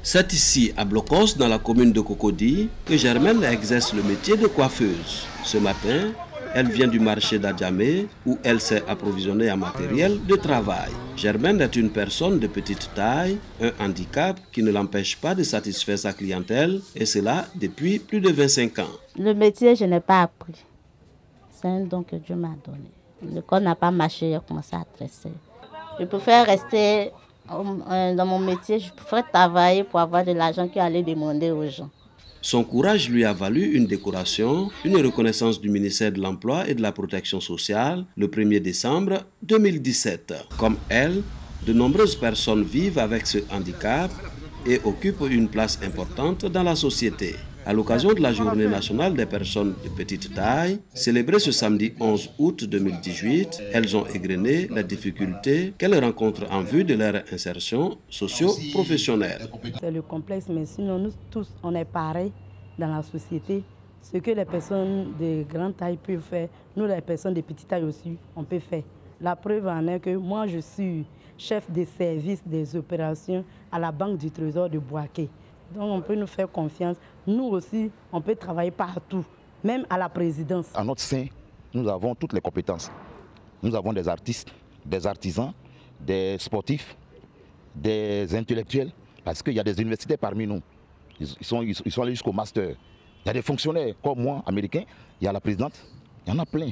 C'est ici, à Blocos, dans la commune de Cocody, que Germaine exerce le métier de coiffeuse. Ce matin, elle vient du marché d'Adjamé, où elle s'est approvisionnée en matériel de travail. Germaine est une personne de petite taille, un handicap qui ne l'empêche pas de satisfaire sa clientèle, et cela depuis plus de 25 ans. Le métier, je n'ai pas appris. C'est un don que Dieu m'a donné. Le corps n'a pas marché, j'ai commencé à tresser. Je préfère rester dans mon métier, je préfère travailler pour avoir de l'argent qu'aller demander aux gens. Son courage lui a valu une décoration, une reconnaissance du ministère de l'Emploi et de la Protection sociale le 1er décembre 2017. Comme elle, de nombreuses personnes vivent avec ce handicap et occupent une place importante dans la société. À l'occasion de la Journée nationale des personnes de petite taille, célébrée ce samedi 11 août 2018, elles ont égrené les difficultés qu'elles rencontrent en vue de leur insertion socio-professionnelle. C'est le complexe, mais sinon nous tous, on est pareils dans la société. Ce que les personnes de grande taille peuvent faire, nous les personnes de petite taille aussi, on peut faire. La preuve en est que moi je suis chef de service des opérations à la Banque du Trésor de Bouaké. Donc on peut nous faire confiance. Nous aussi, on peut travailler partout, même à la présidence. À notre sein, nous avons toutes les compétences. Nous avons des artistes, des artisans, des sportifs, des intellectuels, parce qu'il y a des universités parmi nous. Ils sont allés jusqu'au master. Il y a des fonctionnaires comme moi, américains, il y a la présidente, il y en a plein.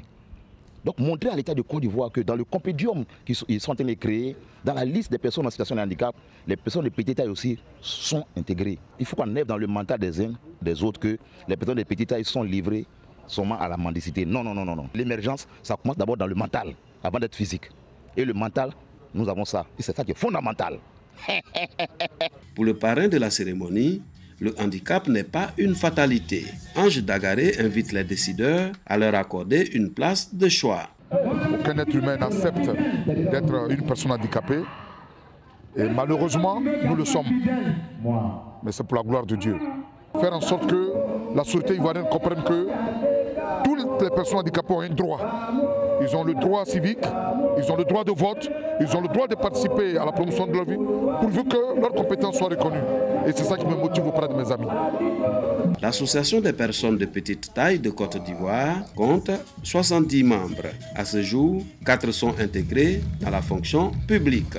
Donc montrer à l'État de Côte d'Ivoire que dans le compédium qu'ils sont en train de créer, dans la liste des personnes en situation de handicap, les personnes de petite taille aussi sont intégrées. Il faut qu'on enlève dans le mental des uns, des autres, que les personnes de petite taille sont livrées seulement à la mendicité. Non, non, non, non, non. L'émergence, ça commence d'abord dans le mental, avant d'être physique. Et le mental, nous avons ça. Et c'est ça qui est fondamental. Pour le parrain de la cérémonie, le handicap n'est pas une fatalité. Ange Dagaré invite les décideurs à leur accorder une place de choix. Aucun être humain n'accepte d'être une personne handicapée. Et malheureusement, nous le sommes. Mais c'est pour la gloire de Dieu. Faire en sorte que la société ivoirienne comprenne que toutes les personnes handicapées ont un droit. Ils ont le droit civique, ils ont le droit de vote, ils ont le droit de participer à la promotion de leur vie, pourvu que leurs compétences soient reconnues. Et c'est ça qui me motive auprès de mes amis. L'Association des personnes de petite taille de Côte d'Ivoire compte 70 membres. À ce jour, 4 sont intégrés dans la fonction publique.